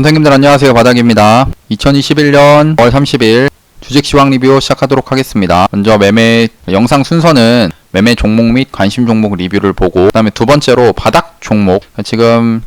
선생님들 안녕하세요. 바닥입니다. 2021년 5월 30일 주식 시황 리뷰 시작하도록 하겠습니다. 먼저 매매 영상 순서는 매매 종목 및 관심 종목 리뷰를 보고, 그 다음에 두 번째로 바닥 종목, 지금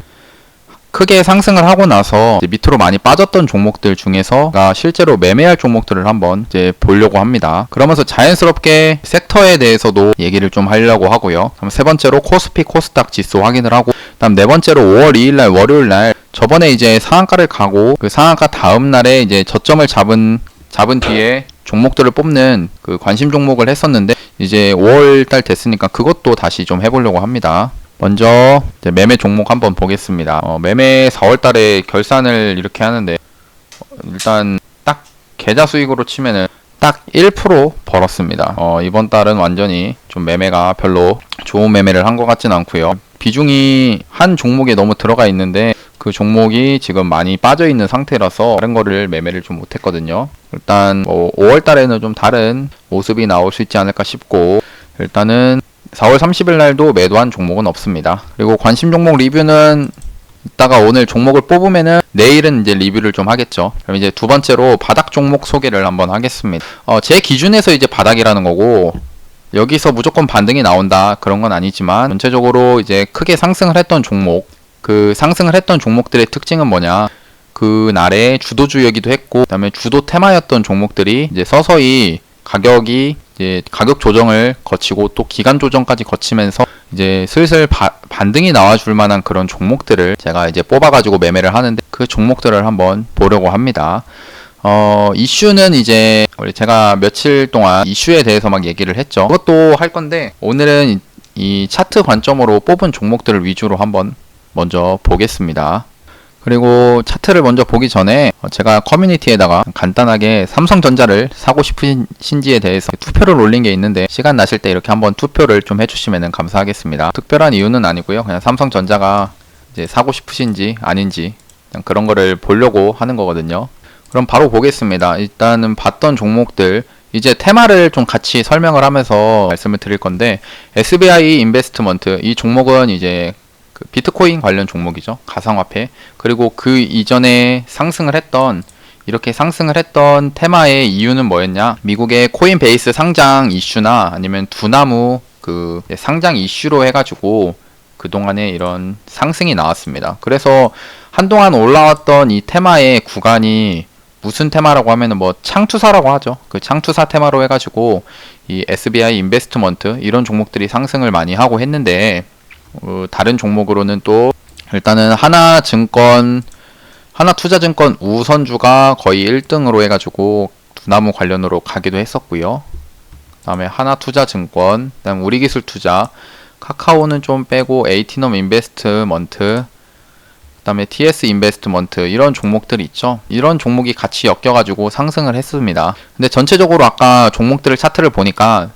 크게 상승을 하고 나서 이제 밑으로 많이 빠졌던 종목들 중에서 실제로 매매할 종목들을 한번 이제 보려고 합니다. 그러면서 자연스럽게 섹터에 대해서도 얘기를 좀 하려고 하고요. 그럼 세 번째로 코스피 코스닥 지수 확인을 하고, 그다음 네 번째로 5월 2일날 월요일날 저번에 이제 상한가를 가고 그 상한가 다음 날에 이제 저점을 잡은 뒤에 종목들을 뽑는 그 관심 종목을 했었는데, 이제 5월달 됐으니까 그것도 다시 좀 해보려고 합니다. 먼저 이제 매매 종목 한번 보겠습니다. 매매 4월달에 결산을 이렇게 하는데, 일단 딱 계좌 수익으로 치면은 딱 1% 벌었습니다. 이번 달은 완전히 좀 매매가 별로 좋은 매매를 한 것 같진 않고요. 비중이 한 종목에 너무 들어가 있는데 그 종목이 지금 많이 빠져 있는 상태라서 다른 거를 매매를 좀 못했거든요. 일단 5월 달에는 좀 다른 모습이 나올 수 있지 않을까 싶고, 일단은 4월 30일 날도 매도한 종목은 없습니다. 그리고 관심 종목 리뷰는 이따가 오늘 종목을 뽑으면은 내일은 이제 리뷰를 좀 하겠죠. 그럼 이제 두 번째로 바닥 종목 소개를 한번 하겠습니다. 제 기준에서 이제 바닥이라는 거고, 여기서 무조건 반등이 나온다 그런 건 아니지만, 전체적으로 이제 크게 상승을 했던 종목, 그 상승을 했던 종목들의 특징은 뭐냐, 그 날에 주도주이기도 했고, 그 다음에 주도 테마였던 종목들이 이제 서서히 가격이 이제 가격 조정을 거치고 또 기간 조정까지 거치면서 이제 슬슬 반등이 나와줄 만한 그런 종목들을 제가 이제 뽑아가지고 매매를 하는데, 그 종목들을 한번 보려고 합니다. 이슈는 이제 제가 며칠 동안 이슈에 대해서 막 얘기를 했죠. 그것도 할 건데, 오늘은 이 차트 관점으로 뽑은 종목들을 위주로 한번 먼저 보겠습니다. 그리고 차트를 먼저 보기 전에 제가 커뮤니티에다가 간단하게 삼성전자를 사고 싶으신지에 대해서 투표를 올린 게 있는데, 시간 나실 때 이렇게 한번 투표를 좀 해주시면 감사하겠습니다. 특별한 이유는 아니고요. 그냥 삼성전자가 이제 사고 싶으신지 아닌지 그냥 그런 거를 보려고 하는 거거든요. 그럼 바로 보겠습니다. 일단은 봤던 종목들, 이제 테마를 좀 같이 설명을 하면서 말씀을 드릴 건데, SBI 인베스트먼트, 이 종목은 이제 그 비트코인 관련 종목이죠. 가상화폐. 그리고 그 이전에 이렇게 상승을 했던 테마의 이유는 뭐였냐? 미국의 코인베이스 상장 이슈나 아니면 두나무 그 상장 이슈로 해가지고 그동안에 이런 상승이 나왔습니다. 그래서 한동안 올라왔던 이 테마의 구간이 무슨 테마라고 하면은 뭐 창투사라고 하죠. 그 창투사 테마로 해가지고 이 SBI 인베스트먼트 이런 종목들이 상승을 많이 하고 했는데, 다른 종목으로는 또 일단은 하나투자증권 우선주가 거의 1등으로 해가지고 두나무 관련으로 가기도 했었고요. 그 다음에 하나투자증권, 그 다음 우리기술투자, 카카오는 좀 빼고 에이티넘 인베스트먼트, 그 다음에 TS 인베스트먼트, 이런 종목들이 있죠. 이런 종목이 같이 엮여가지고 상승을 했습니다. 근데 전체적으로 아까 종목들을 차트를 보니까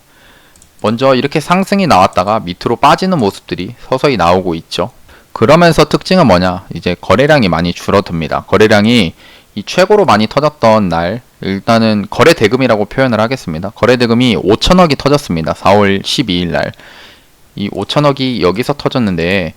먼저 이렇게 상승이 나왔다가 밑으로 빠지는 모습들이 서서히 나오고 있죠. 그러면서 특징은 뭐냐, 이제 거래량이 많이 줄어듭니다. 거래량이 이 최고로 많이 터졌던 날, 일단은 거래 대금이라고 표현을 하겠습니다. 거래 대금이 5천억이 터졌습니다. 4월 12일 날 이 5천억이 여기서 터졌는데,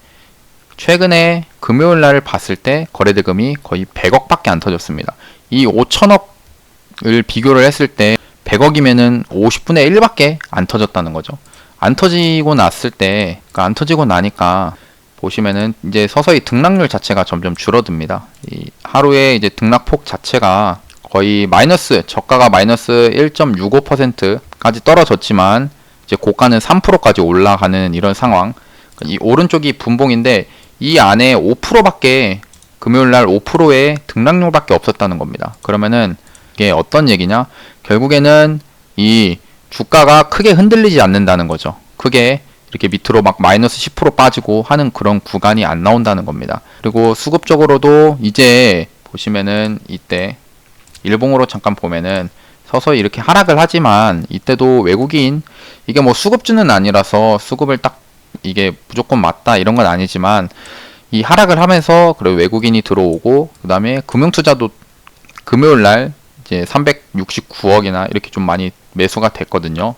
최근에 금요일 날 봤을 때 거래 대금이 거의 100억밖에 안 터졌습니다. 이 5천억을 비교를 했을 때 100억이면은 50분의 1밖에 안 터졌다는 거죠. 안 터지고 났을 때, 그러니까 안 터지고 나니까 보시면은 이제 서서히 등락률 자체가 점점 줄어듭니다. 이 하루에 이제 등락폭 자체가 거의 저가가 마이너스 1.65%까지 떨어졌지만 이제 고가는 3%까지 올라가는 이런 상황. 이 오른쪽이 분봉인데 이 안에 5%밖에 금요일날 5%의 등락률밖에 없었다는 겁니다. 그러면은 이게 어떤 얘기냐? 결국에는 이 주가가 크게 흔들리지 않는다는 거죠. 크게 이렇게 밑으로 막 마이너스 10% 빠지고 하는 그런 구간이 안 나온다는 겁니다. 그리고 수급적으로도 이제 보시면은 이때 일봉으로 잠깐 보면은 서서히 이렇게 하락을 하지만, 이때도 외국인, 이게 뭐 수급주는 아니라서 수급을 딱 이게 무조건 맞다 이런 건 아니지만, 이 하락을 하면서 그리고 외국인이 들어오고, 그 다음에 금융투자도 금요일날 이제 369억이나 이렇게 좀 많이 매수가 됐거든요.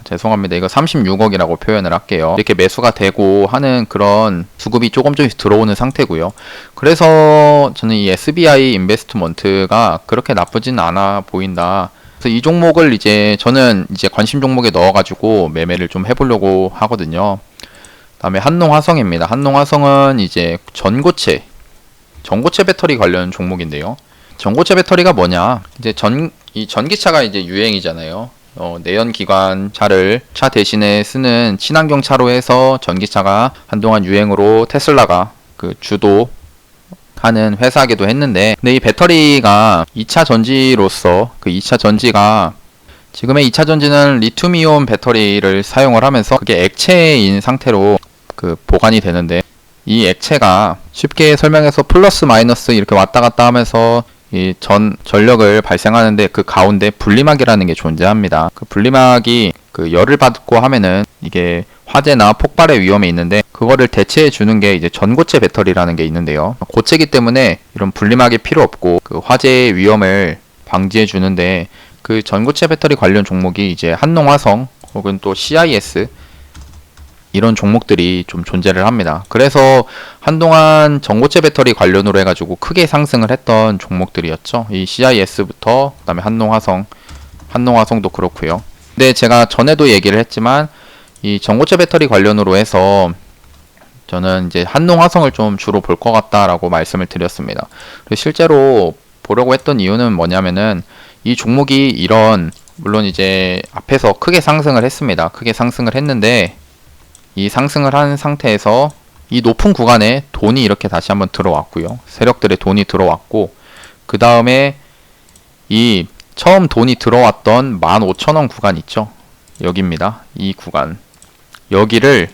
죄송합니다. 이거 36억이라고 표현을 할게요. 이렇게 매수가 되고 하는 그런 수급이 조금 조금씩 들어오는 상태고요. 그래서 저는 이 SBI 인베스트먼트가 그렇게 나쁘진 않아 보인다. 그래서 이 종목을 이제 저는 이제 관심 종목에 넣어가지고 매매를 좀 해보려고 하거든요. 다음에 한농화성입니다. 한농화성은 이제 전고체 배터리 관련 종목인데요. 전고체 배터리가 뭐냐? 이제 이 전기차가 이제 유행이잖아요. 내연기관 차 대신에 쓰는 친환경 차로 해서 전기차가 한동안 유행으로 테슬라가 그 주도하는 회사이기도 했는데, 근데 이 배터리가 2차 전지로서 그 2차 전지가 지금의 2차 전지는 리튬이온 배터리를 사용을 하면서 그게 액체인 상태로 그 보관이 되는데, 이 액체가 쉽게 설명해서 플러스 마이너스 이렇게 왔다 갔다 하면서 이 전력을 발생하는데 그 가운데 분리막이라는 게 존재합니다. 그 분리막이 그 열을 받고 하면은 이게 화재나 폭발의 위험이 있는데, 그거를 대체해 주는 게 이제 전고체 배터리라는 게 있는데요. 고체이기 때문에 이런 분리막이 필요 없고 그 화재의 위험을 방지해 주는데, 그 전고체 배터리 관련 종목이 이제 한농화성 혹은 또 CIS 이런 종목들이 좀 존재를 합니다. 그래서 한동안 전고체 배터리 관련으로 해가지고 크게 상승을 했던 종목들이었죠. 이 CIS부터 그다음에 한농화성도 그렇고요. 근데 제가 전에도 얘기를 했지만 이 전고체 배터리 관련으로 해서 저는 이제 한농화성을 좀 주로 볼 것 같다라고 말씀을 드렸습니다. 그리고 실제로 보려고 했던 이유는 뭐냐면은 이 종목이 이런, 물론 이제 앞에서 크게 상승을 했습니다. 크게 상승을 했는데 이 상승을 한 상태에서 이 높은 구간에 돈이 이렇게 다시 한번 들어왔고요. 세력들의 돈이 들어왔고, 그 다음에 이 처음 돈이 들어왔던 15,000원 구간 있죠. 여기입니다. 이 구간. 여기를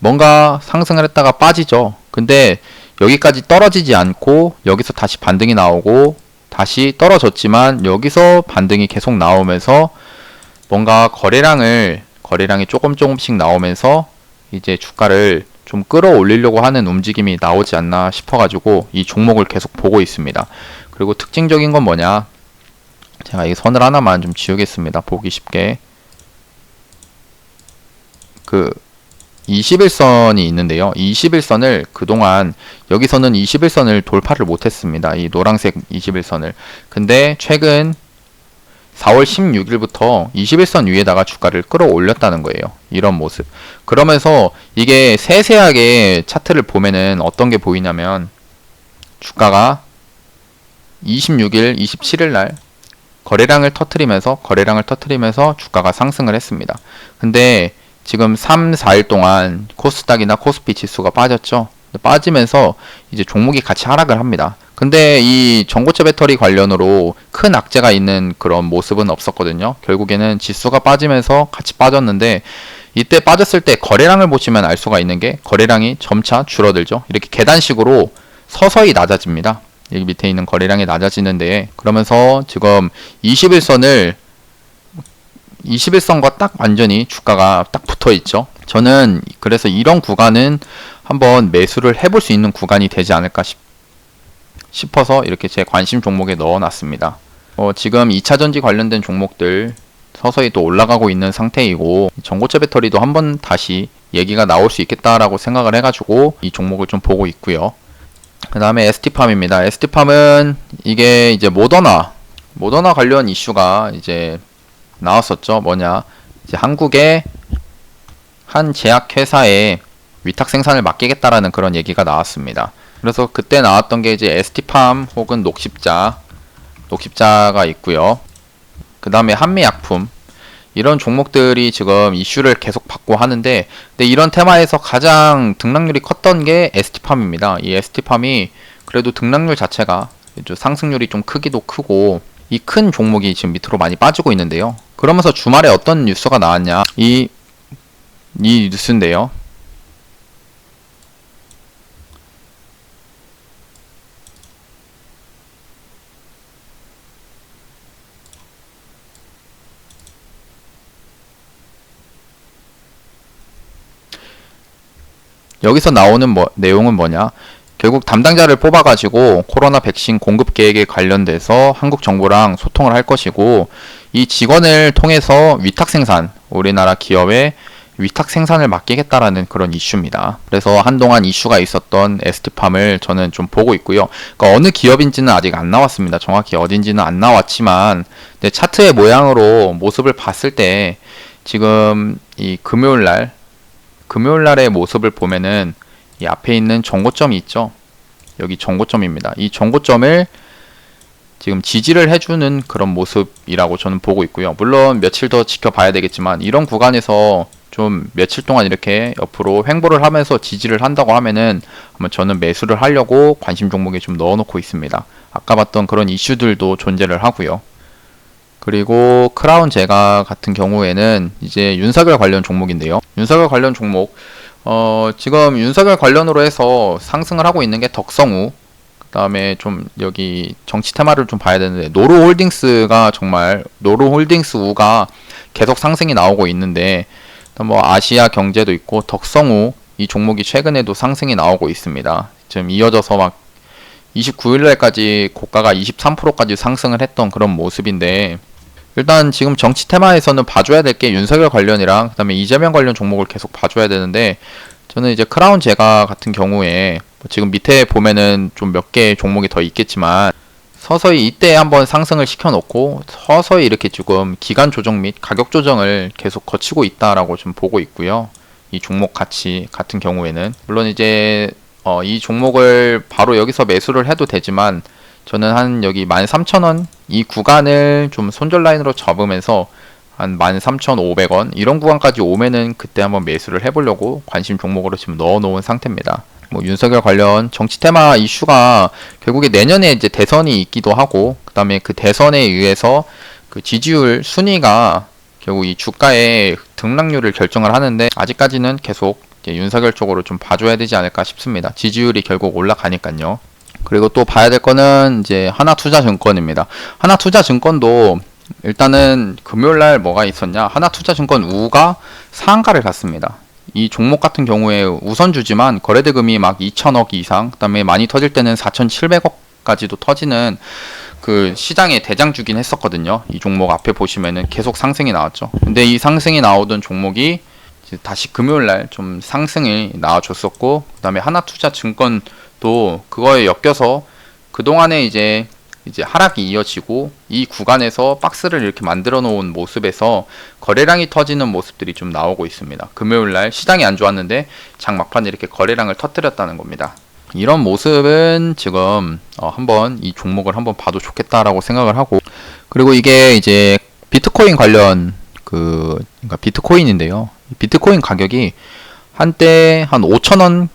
뭔가 상승을 했다가 빠지죠. 근데 여기까지 떨어지지 않고 여기서 다시 반등이 나오고 다시 떨어졌지만 여기서 반등이 계속 나오면서 뭔가 거래량이 조금씩 나오면서 이제 주가를 좀 끌어올리려고 하는 움직임이 나오지 않나 싶어가지고 이 종목을 계속 보고 있습니다. 그리고 특징적인 건 뭐냐? 제가 이 선을 하나만 좀 지우겠습니다. 보기 쉽게. 그 21선이 있는데요. 21선을 그동안 여기서는 21선을 돌파를 못했습니다. 이 노란색 21선을. 근데 최근 4월 16일부터 21선 위에다가 주가를 끌어올렸다는 거예요. 이런 모습. 그러면서 이게 세세하게 차트를 보면은 어떤 게 보이냐면, 주가가 26일, 27일 날 거래량을 터트리면서 주가가 상승을 했습니다. 근데 지금 3, 4일 동안 코스닥이나 코스피 지수가 빠졌죠. 빠지면서 이제 종목이 같이 하락을 합니다. 근데 이 전고체 배터리 관련으로 큰 악재가 있는 그런 모습은 없었거든요. 결국에는 지수가 빠지면서 같이 빠졌는데, 이때 빠졌을 때 거래량을 보시면 알 수가 있는 게 거래량이 점차 줄어들죠. 이렇게 계단식으로 서서히 낮아집니다. 여기 밑에 있는 거래량이 낮아지는데, 그러면서 지금 21선과 딱 완전히 주가가 딱 붙어 있죠. 저는 그래서 이런 구간은 한번 매수를 해볼 수 있는 구간이 되지 않을까 싶어서 이렇게 제 관심 종목에 넣어놨습니다. 지금 2차전지 관련된 종목들 서서히 또 올라가고 있는 상태이고, 전고체 배터리도 한번 다시 얘기가 나올 수 있겠다라고 생각을 해가지고 이 종목을 좀 보고 있고요. 그 다음에 ST팜입니다. ST팜은 이게 이제 모더나 관련 이슈가 이제 나왔었죠. 뭐냐, 이제 한국의 한 제약회사에 위탁 생산을 맡기겠다라는 그런 얘기가 나왔습니다. 그래서 그때 나왔던 게 이제 ST팜 혹은 녹십자가 있고요. 그 다음에 한미약품, 이런 종목들이 지금 이슈를 계속 받고 하는데, 근데 이런 테마에서 가장 등락률이 컸던 게 ST팜입니다. 이 ST팜이 그래도 등락률 자체가 상승률이 좀 크기도 크고, 이 큰 종목이 지금 밑으로 많이 빠지고 있는데요. 그러면서 주말에 어떤 뉴스가 나왔냐, 이 뉴스인데요. 여기서 나오는 내용은 뭐냐, 결국 담당자를 뽑아가지고 코로나 백신 공급 계획에 관련돼서 한국 정부랑 소통을 할 것이고, 이 직원을 통해서 위탁 생산, 우리나라 기업의 위탁 생산을 맡기겠다라는 그런 이슈입니다. 그래서 한동안 이슈가 있었던 ST팜을 저는 좀 보고 있고요. 그러니까 어느 기업인지는 아직 안 나왔습니다. 정확히 어딘지는 안 나왔지만 차트의 모양으로 모습을 봤을 때 지금 이 금요일날의 모습을 보면은 이 앞에 있는 정고점이 있죠. 여기 정고점입니다. 이 정고점을 지금 지지를 해주는 그런 모습이라고 저는 보고 있고요. 물론 며칠 더 지켜봐야 되겠지만 이런 구간에서 좀 며칠 동안 이렇게 옆으로 횡보를 하면서 지지를 한다고 하면은 한번 저는 매수를 하려고 관심 종목에 좀 넣어놓고 있습니다. 아까 봤던 그런 이슈들도 존재를 하고요. 그리고 크라운 제가 같은 경우에는 이제 윤석열 관련 종목인데요. 윤석열 관련 종목 지금 윤석열 관련으로 해서 상승을 하고 있는 게 덕성우, 그 다음에 좀 여기 정치 테마를 좀 봐야 되는데 노루홀딩스가 정말 노루홀딩스우가 계속 상승이 나오고 있는데 뭐 아시아 경제도 있고 덕성우 이 종목이 최근에도 상승이 나오고 있습니다. 지금 이어져서 막 29일날까지 고가가 23%까지 상승을 했던 그런 모습인데 일단 지금 정치 테마에서는 봐줘야 될 게 윤석열 관련이랑 그 다음에 이재명 관련 종목을 계속 봐줘야 되는데 저는 이제 크라운 제가 같은 경우에 지금 밑에 보면은 좀 몇 개 종목이 더 있겠지만 서서히 이때 한번 상승을 시켜놓고 서서히 이렇게 지금 기간 조정 및 가격 조정을 계속 거치고 있다라고 좀 보고 있고요. 이 종목 같은 경우에는 물론 이제 이 종목을 바로 여기서 매수를 해도 되지만 저는 한 여기 13,000원 이 구간을 좀 손절 라인으로 접으면서 한 13,500원 이런 구간까지 오면은 그때 한번 매수를 해보려고 관심 종목으로 지금 넣어놓은 상태입니다. 뭐 윤석열 관련 정치 테마 이슈가 결국에 내년에 이제 대선이 있기도 하고 그 다음에 그 대선에 의해서 그 지지율 순위가 결국 이 주가의 등락률을 결정을 하는데 아직까지는 계속 이제 윤석열 쪽으로 좀 봐줘야 되지 않을까 싶습니다. 지지율이 결국 올라가니까요. 그리고 또 봐야 될 거는 이제 하나투자증권입니다. 하나투자증권도 일단은 금요일날 뭐가 있었냐, 하나투자증권 우가 상한가를 갔습니다. 이 종목 같은 경우에 우선주지만 거래대금이 막 2천억 이상, 그 다음에 많이 터질 때는 4,700억까지도 터지는 그 시장의 대장주긴 했었거든요. 이 종목 앞에 보시면은 계속 상승이 나왔죠. 근데 이 상승이 나오던 종목이 다시 금요일날 좀 상승이 나와줬었고, 그 다음에 하나투자증권도 그거에 엮여서 그동안에 이제 하락이 이어지고 이 구간에서 박스를 이렇게 만들어 놓은 모습에서 거래량이 터지는 모습들이 좀 나오고 있습니다. 금요일날 시장이 안 좋았는데 장 막판에 이렇게 거래량을 터뜨렸다는 겁니다. 이런 모습은 지금 한번 이 종목을 한번 봐도 좋겠다라고 생각을 하고, 그리고 이게 이제 비트코인 관련 그러니까 비트코인인데요. 비트코인 가격이 한때 한 5,000원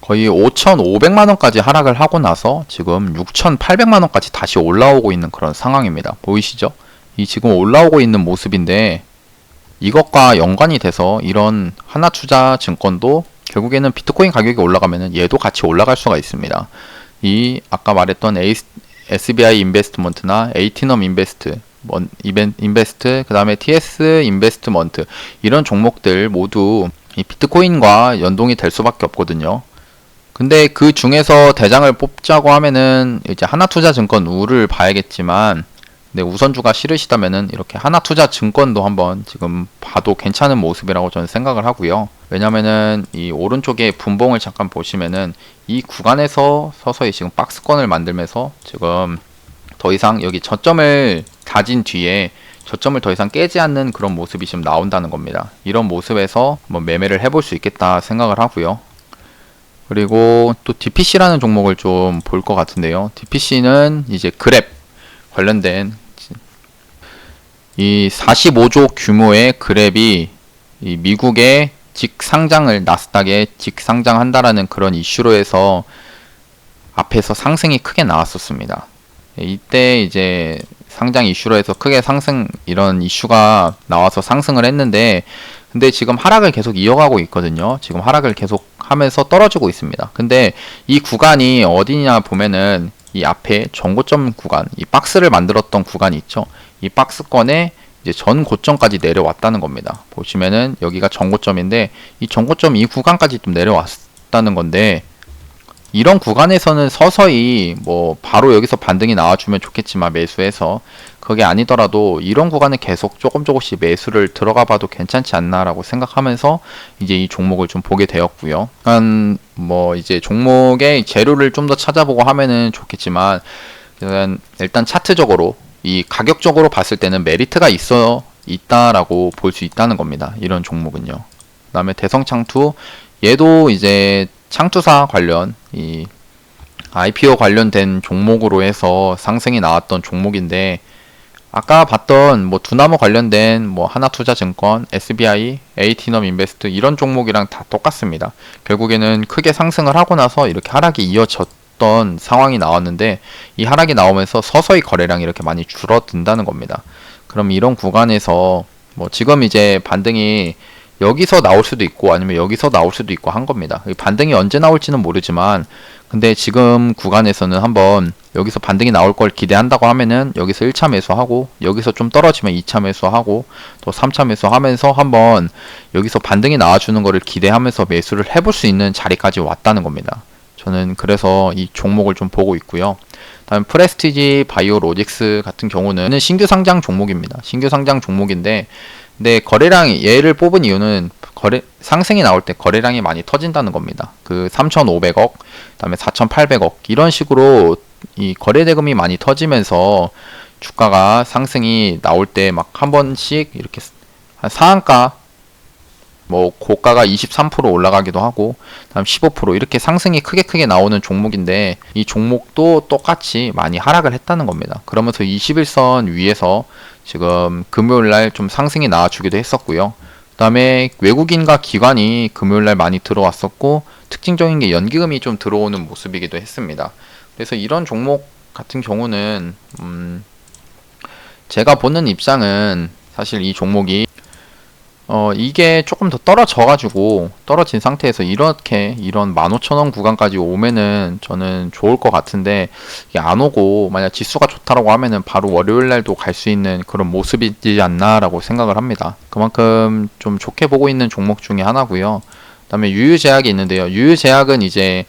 거의 5,500만원까지 하락을 하고 나서 지금 6,800만원까지 다시 올라오고 있는 그런 상황입니다. 보이시죠? 이 지금 올라오고 있는 모습인데 이것과 연관이 돼서 이런 하나투자증권도 결국에는 비트코인 가격이 올라가면은 얘도 같이 올라갈 수가 있습니다. 이 아까 말했던 SBI 인베스트먼트나 에이티넘 인베스트, 그 다음에 TS 인베스트먼트 이런 종목들 모두 이 비트코인과 연동이 될 수밖에 없거든요. 근데 그 중에서 대장을 뽑자고 하면은 이제 하나투자증권 우를 봐야겠지만, 근데 우선주가 싫으시다면은 이렇게 하나투자증권도 한번 지금 봐도 괜찮은 모습이라고 저는 생각을 하고요. 왜냐면은 이 오른쪽에 분봉을 잠깐 보시면은 이 구간에서 서서히 지금 박스권을 만들면서 지금 더 이상 여기 저점을 다진 뒤에 저점을 더 이상 깨지 않는 그런 모습이 지금 나온다는 겁니다. 이런 모습에서 뭐 매매를 해볼 수 있겠다 생각을 하고요. 그리고 또 DPC라는 종목을 좀 볼 것 같은데요. DPC는 이제 그랩 관련된 이 45조 규모의 그랩이 이 미국의 직상장을 나스닥에 직상장한다라는 그런 이슈로 해서 앞에서 상승이 크게 나왔었습니다. 이때 이제 상장 이슈로 해서 크게 이런 이슈가 나와서 상승을 했는데, 근데 지금 하락을 계속 이어가고 있거든요. 지금 하락을 계속 하면서 떨어지고 있습니다. 근데 이 구간이 어디냐 보면은 이 앞에 전고점 구간, 이 박스를 만들었던 구간이 있죠. 이 박스권에 이제 전 고점까지 내려왔다는 겁니다. 보시면은 여기가 전고점인데 이 전고점 이 구간까지 좀 내려왔다는 건데, 이런 구간에서는 서서히 뭐 바로 여기서 반등이 나와주면 좋겠지만 매수해서 그게 아니더라도 이런 구간에 계속 조금씩 매수를 들어가 봐도 괜찮지 않나라고 생각하면서 이제 이 종목을 좀 보게 되었고요. 뭐 이제 종목의 재료를 좀 더 찾아보고 하면은 좋겠지만 일단 차트적으로 이 가격적으로 봤을 때는 메리트가 있다라고 볼 수 있다는 겁니다. 이런 종목은요. 그다음에 대성창투 얘도 이제 창투사 관련 이 IPO 관련된 종목으로 해서 상승이 나왔던 종목인데 아까 봤던 뭐 두나무 관련된 뭐 하나투자증권, SBI, 에이티넘 인베스트 이런 종목이랑 다 똑같습니다. 결국에는 크게 상승을 하고 나서 이렇게 하락이 이어졌던 상황이 나왔는데 이 하락이 나오면서 서서히 거래량이 이렇게 많이 줄어든다는 겁니다. 그럼 이런 구간에서 뭐 지금 이제 반등이 여기서 나올 수도 있고 아니면 여기서 나올 수도 있고 한 겁니다. 반등이 언제 나올지는 모르지만 근데 지금 구간에서는 한번 여기서 반등이 나올 걸 기대한다고 하면은 여기서 1차 매수하고 여기서 좀 떨어지면 2차 매수하고 또 3차 매수하면서 한번 여기서 반등이 나와주는 거를 기대하면서 매수를 해볼 수 있는 자리까지 왔다는 겁니다. 저는 그래서 이 종목을 좀 보고 있고요. 다음 프레스티지 바이오로직스 같은 경우는 신규 상장 종목입니다. 신규 상장 종목인데 근데 거래량이 얘를 뽑은 이유는 상승이 나올 때 거래량이 많이 터진다는 겁니다. 그 3,500억, 그다음에 4,800억 이런 식으로 이 거래 대금이 많이 터지면서 주가가 상승이 나올 때 막 한 번씩 이렇게 한 상한가 뭐 고가가 23% 올라가기도 하고 다음 15% 이렇게 상승이 크게 나오는 종목인데 이 종목도 똑같이 많이 하락을 했다는 겁니다. 그러면서 21선 위에서 지금 금요일날 좀 상승이 나와주기도 했었고요. 그 다음에 외국인과 기관이 금요일날 많이 들어왔었고 특징적인 게 연기금이 좀 들어오는 모습이기도 했습니다. 그래서 이런 종목 같은 경우는 제가 보는 입장은 사실 이 종목이 이게 조금 더 떨어진 상태에서 이런 15,000원 구간까지 오면은 저는 좋을 것 같은데, 이게 안 오고, 만약 지수가 좋다라고 하면은 바로 월요일 날도 갈 수 있는 그런 모습이지 않나라고 생각을 합니다. 그만큼 좀 좋게 보고 있는 종목 중에 하나고요. 그 다음에 유유제약이 있는데요. 유유제약은 이제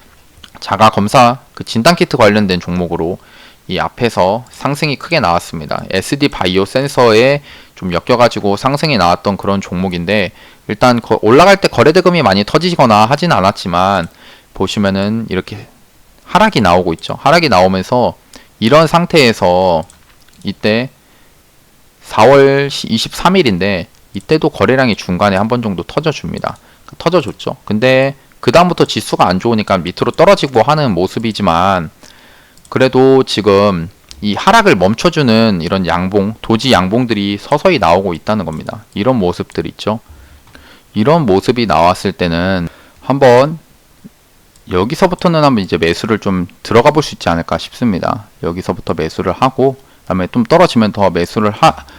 자가 검사, 그 진단키트 관련된 종목으로 이 앞에서 상승이 크게 나왔습니다. SD 바이오 센서에 좀 엮여가지고 상승이 나왔던 그런 종목인데, 일단 올라갈 때 거래대금이 많이 터지거나 하진 않았지만 보시면은 이렇게 하락이 나오고 있죠. 하락이 나오면서 이런 상태에서 이때 4월 23일인데 이때도 거래량이 중간에 한 번 정도 터져줍니다. 터져줬죠. 근데 그 다음부터 지수가 안 좋으니까 밑으로 떨어지고 하는 모습이지만, 그래도 지금 이 하락을 멈춰주는 이런 도지 양봉들이 서서히 나오고 있다는 겁니다. 이런 모습들 있죠. 이런 모습이 나왔을 때는 한번 여기서부터는 한번 이제 매수를 좀 들어가 볼 수 있지 않을까 싶습니다. 여기서부터 매수를 하고, 그다음에 좀 떨어지면 더 매수를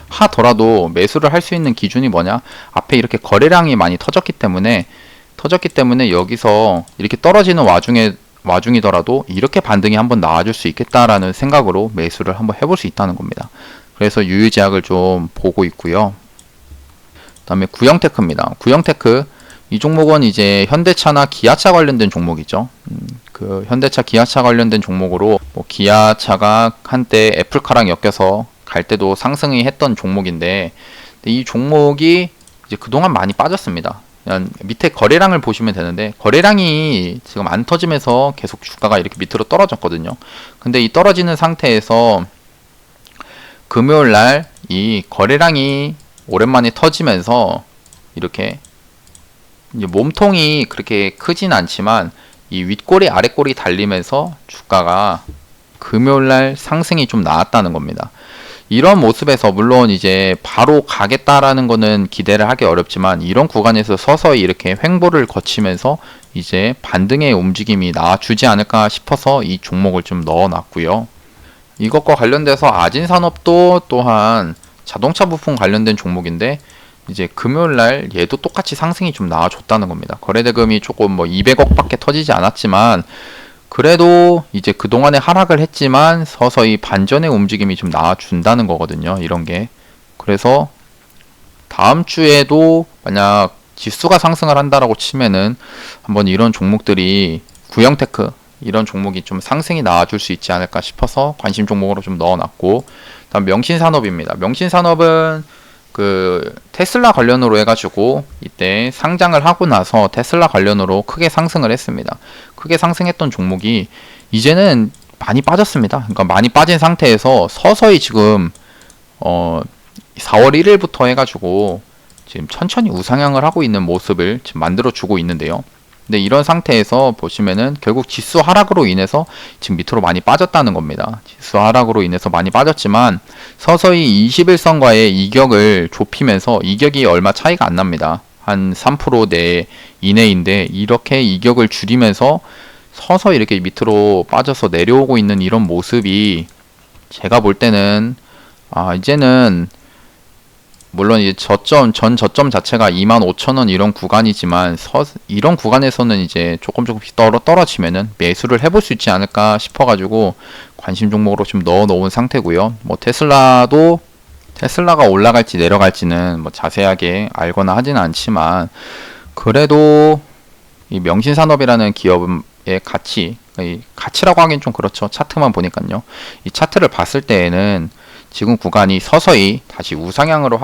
하더라도 매수를 할 수 있는 기준이 뭐냐? 앞에 이렇게 거래량이 많이 터졌기 때문에 여기서 이렇게 떨어지는 와중이더라도 이렇게 반등이 한번 나와줄 수 있겠다라는 생각으로 매수를 한번 해볼 수 있다는 겁니다. 그래서 유유제약을 좀 보고 있고요. 그 다음에 구형테크입니다. 구형테크, 이 종목은 이제 현대차나 기아차 관련된 종목이죠. 그 현대차, 기아차 관련된 종목으로 뭐 기아차가 한때 애플카랑 엮여서 갈 때도 상승이 했던 종목인데, 이 종목이 이제 그동안 많이 빠졌습니다. 밑에 거래량을 보시면 되는데, 거래량이 지금 안 터지면서 계속 주가가 이렇게 밑으로 떨어졌거든요. 근데 이 떨어지는 상태에서 금요일날 이 거래량이 오랜만에 터지면서 이렇게 이제 몸통이 그렇게 크진 않지만 이 윗꼬리 아랫꼬리 달리면서 주가가 금요일날 상승이 좀 나왔다는 겁니다. 이런 모습에서 물론 이제 바로 가겠다라는 거는 기대를 하기 어렵지만, 이런 구간에서 서서히 이렇게 횡보를 거치면서 이제 반등의 움직임이 나와주지 않을까 싶어서 이 종목을 좀 넣어놨고요. 이것과 관련돼서 아진산업도 또한 자동차 부품 관련된 종목인데, 이제 금요일날 얘도 똑같이 상승이 좀 나와줬다는 겁니다. 거래대금이 조금 뭐 200억밖에 터지지 않았지만, 그래도 이제 그동안에 하락을 했지만 서서히 반전의 움직임이 좀 나와준다는 거거든요. 이런 게. 그래서 다음 주에도 만약 지수가 상승을 한다라고 치면은 한번 이런 종목들이 구형테크, 이런 종목이 좀 상승이 나와줄 수 있지 않을까 싶어서 관심 종목으로 좀 넣어놨고, 다음 명신산업입니다. 명신산업은 그 테슬라 관련으로 해가지고 이때 상장을 하고 나서 테슬라 관련으로 크게 상승을 했습니다. 크게 상승했던 종목이 이제는 많이 빠졌습니다. 그러니까 많이 빠진 상태에서 서서히 지금 4월 1일부터 해가지고 지금 천천히 우상향을 하고 있는 모습을 지금 만들어 주고 있는데요. 근데 이런 상태에서 보시면은 결국 지수 하락으로 인해서 지금 밑으로 많이 빠졌다는 겁니다. 지수 하락으로 인해서 많이 빠졌지만 서서히 21선과의 이격을 좁히면서, 이격이 얼마 차이가 안 납니다. 한 3% 내 이내인데 이렇게 이격을 줄이면서 서서히 이렇게 밑으로 빠져서 내려오고 있는 이런 모습이, 제가 볼 때는 이제는 물론 이제 전 저점 자체가 25,000원 이런 구간이지만 이런 구간에서는 이제 조금씩 떨어지면은 매수를 해볼 수 있지 않을까 싶어가지고 관심 종목으로 좀 넣어 놓은 상태고요. 뭐 테슬라가 올라갈지 내려갈지는 뭐 자세하게 알거나 하지는 않지만, 그래도 이 명신산업이라는 기업의 가치라고 하긴 좀 그렇죠. 차트만 보니까요. 이 차트를 봤을 때에는 지금 구간이 서서히 다시 우상향으로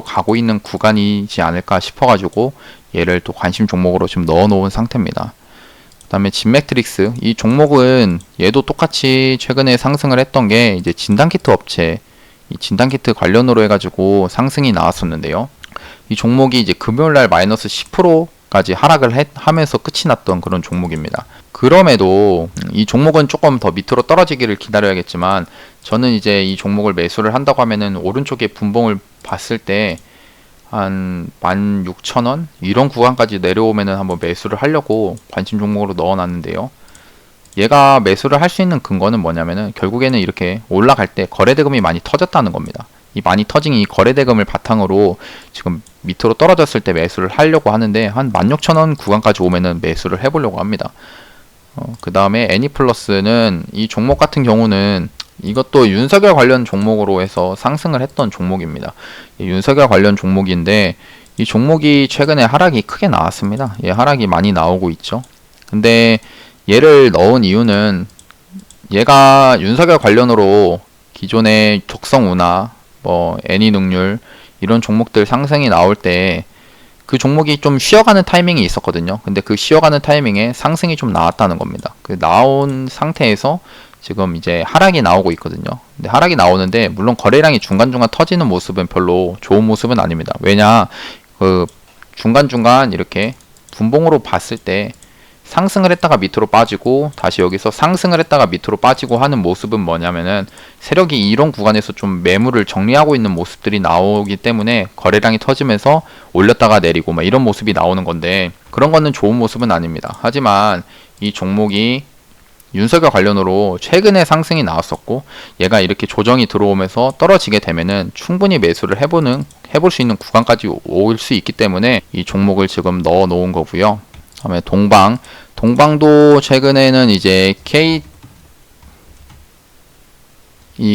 가고 있는 구간이지 않을까 싶어가지고 얘를 또 관심 종목으로 좀 넣어놓은 상태입니다. 그 다음에 진매트릭스, 이 종목은 얘도 똑같이 최근에 상승을 했던 게 이제 진단키트 업체, 이 진단키트 관련으로 해가지고 상승이 나왔었는데요. 이 종목이 이제 금요일날 마이너스 10%까지 하락을 하면서 끝이 났던 그런 종목입니다. 그럼에도 이 종목은 조금 더 밑으로 떨어지기를 기다려야겠지만, 저는 이제 이 종목을 매수를 한다고 하면은 오른쪽에 분봉을 봤을 때 한 16,000원 이런 구간까지 내려오면은 한번 매수를 하려고 관심 종목으로 넣어놨는데요. 얘가 매수를 할 수 있는 근거는 뭐냐면은 결국에는 이렇게 올라갈 때 거래대금이 많이 터졌다는 겁니다. 이 많이 터진 이 거래대금을 바탕으로 지금 밑으로 떨어졌을 때 매수를 하려고 하는데, 한 16,000원 구간까지 오면은 매수를 해보려고 합니다. 그 다음에 애니플러스는, 이 종목 같은 경우는 이것도 윤석열 관련 종목으로 해서 상승을 했던 종목입니다. 윤석열 관련 종목인데 이 종목이 최근에 하락이 크게 나왔습니다. 하락이 많이 나오고 있죠. 근데 얘를 넣은 이유는, 얘가 윤석열 관련으로 기존의 적성운하, 뭐 애니능률 이런 종목들 상승이 나올 때 그 종목이 좀 쉬어가는 타이밍이 있었거든요. 근데 그 쉬어가는 타이밍에 상승이 좀 나왔다는 겁니다. 그 나온 상태에서 지금 이제 하락이 나오고 있거든요. 근데 하락이 나오는데 물론 거래량이 중간중간 터지는 모습은 별로 좋은 모습은 아닙니다. 왜냐, 그 중간중간 이렇게 분봉으로 봤을 때 상승을 했다가 밑으로 빠지고 다시 여기서 상승을 했다가 밑으로 빠지고 하는 모습은 뭐냐면은 세력이 이런 구간에서 좀 매물을 정리하고 있는 모습들이 나오기 때문에 거래량이 터지면서 올렸다가 내리고 막 이런 모습이 나오는 건데, 그런 거는 좋은 모습은 아닙니다. 하지만 이 종목이 윤석열 관련으로 최근에 상승이 나왔었고 얘가 이렇게 조정이 들어오면서 떨어지게 되면은 충분히 매수를 해볼 수 있는 구간까지 올 수 있기 때문에 이 종목을 지금 넣어 놓은 거고요. 다음에 동방도 최근에는 이제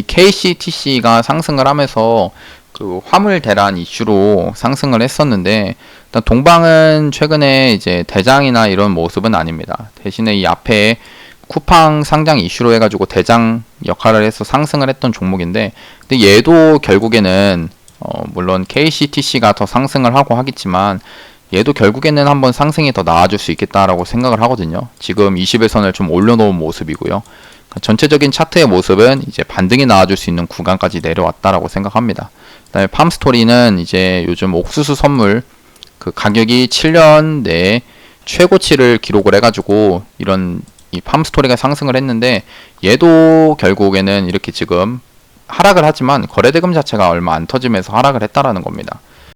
KCTC가 상승을 하면서 그 화물 대란 이슈로 상승을 했었는데, 일단 동방은 최근에 이제 대장이나 이런 모습은 아닙니다. 대신에 이 앞에 쿠팡 상장 이슈로 해가지고 대장 역할을 해서 상승을 했던 종목인데, 근데 얘도 결국에는 물론 KCTC가 더 상승을 하고 하겠지만 얘도 결국에는 한번 상승이 더 나아질 수 있겠다라고 생각을 하거든요. 지금 21선을 좀 올려놓은 모습이고요. 전체적인 차트의 모습은 이제 반등이 나와줄 수 있는 구간까지 내려왔다라고 생각합니다. 그다음에 팜스토리는 이제 요즘 옥수수 선물 그 가격이 7년 내에 최고치를 기록을 해가지고 이런 이 팜스토리가 상승을 했는데, 얘도 결국에는 이렇게 지금 하락을 하지만 거래대금 자체가 얼마 안 터지면서 하락을 했다라는 겁니다.